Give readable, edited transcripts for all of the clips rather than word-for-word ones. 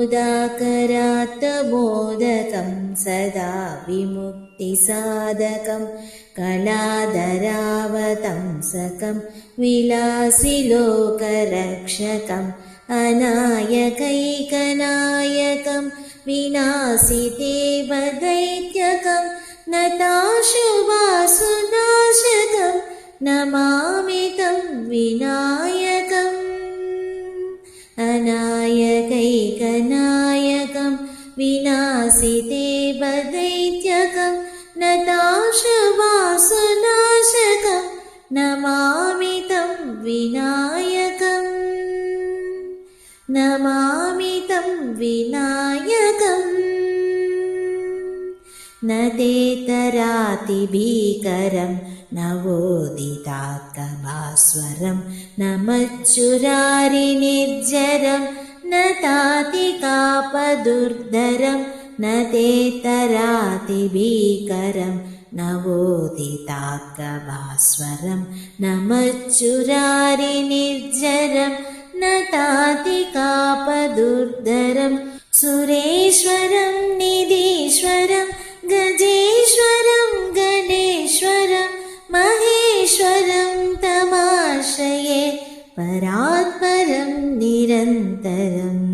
मुदाकरात्तमोदकं सदा विमुक्तिसाधकं कलाधरावतंसकं विलासिलोकरक्षकम् अनायकैकनायकं विनाशिदेव दैत्यकं नताशुभासुनाशकं नमामि तं विनायकम् अनायकैकनायकं विनाशिदेव दैत्यकं नताशुभासुनाशकं नमामि तं विनायकम् नमामि तं विनायकम् न तेतरातिभीकरं नवोदितात्कभास्वरं न मच्चुरारिनिर्जरं न तातिकापदुर्धरं न तेतरातिभीकरं नवोदितात्कभास्वरं न मच्चुरारिनिर्जरं न तातिकापदुर्धरं सुरेश्वरं निधीश्वरं गजेश्वरं गणेश्वरं महेश्वरं तमाश्रये परात्परं निरन्तरम्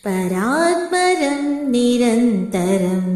परात्परं निरन्तरम्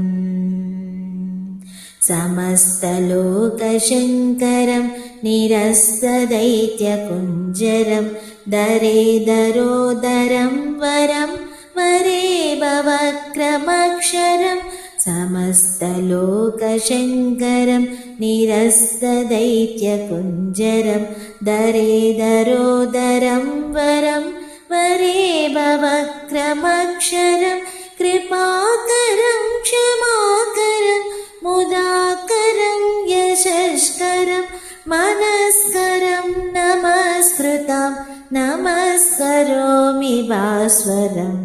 समस्तलोकशङ्करं निरस्तदैत्यकुञ्जरं दरेदरोदरं वरं वरेववक्रमक्षरं समस्तलोकशङ्करं निरस्तदैत्यकुञ्जरं दरेदरोदरं वरं वरेववक्रमक्षरं कृपाकरं क्षमाकरं मुदाकरं यशस्करं मनस्करं नमस्कृतं नमस्करोमि भास्वरम्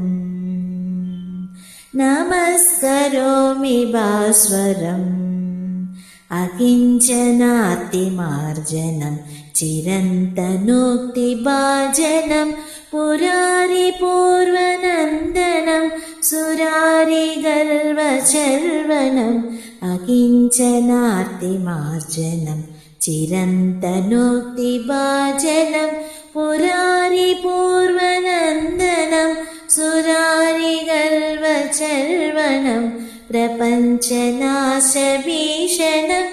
नमस्करोमि भास्वरम् अकिञ्चनार्तिमार्जनं चिरन्तनोक्तिभाजनं पुरारिपूर्वनन्दनं सुरारिगर्वचर्वणम् अकिञ्चनार्तिमार्जनं चिरन्तनोक्तिभाजनं पुरारिपूर्वनन्दनं सुरारिगर्वचर्वणं प्रपञ्चनाशभीषणं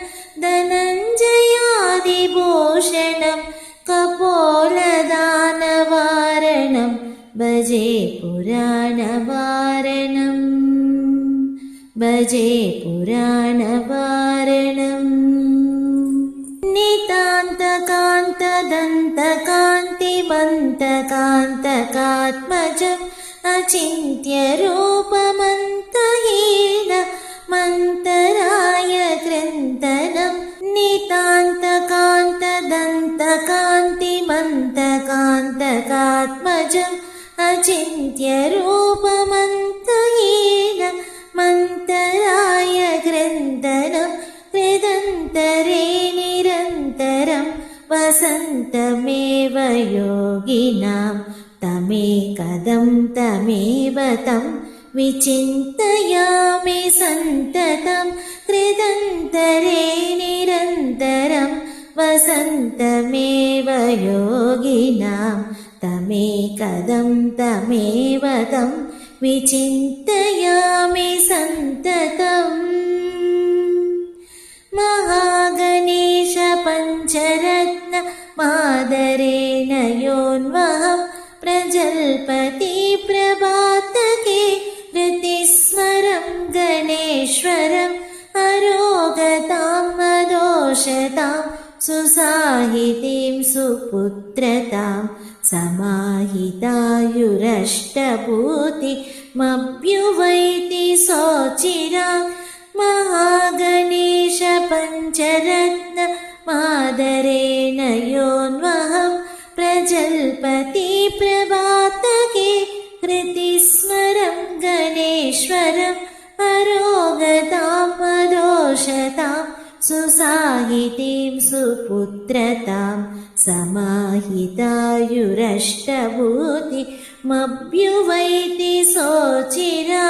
धनञ्जयादिभूषणं कपोलदानवारणं भजे पुराणवारणम् भजे पुराणवारणम् नितान्तकान्तदन्तकान्तिमन्तकान्तकात्मजम् अचिन्त्यरूपमन्तहीनमन्तराय कृन्तनं नितान्तकान्तदन्तकान्तिमन्तकान्तकात्मजम् अचिन्त्यरूपमन्तहीनमन्तराय कृन्तनं वेदन्तरे निरन्तरं वसन्तमेव योगिनां तमेकदं तमेव तं विचिन्तयामि सन्ततं हृदन्तरे निरन्तरं वसन्तमेव योगिनां तमेकदं तमेव तं विचिन्तयामि सन्ततम् महागणेश पञ्चरत्न मादरेण योन्वहं प्रजल्पति प्रभातके ऋतिस्वरं गणेश्वरम् अरोगतां मदोषतां सुसाहितीं सुपुत्रतां समाहितायुरष्टभूतिमभ्युवैति सोचिरां महागणेश पञ्चरत्न मादरेण योन्वहं प्रजल्पति प्रभातके हृतिस्वरं गणेश्वरम् अरोगतां मदोषतां सुसाहितीं सुपुत्रतां समाहितायुरष्टभूतिमभ्युवैति सोचिरा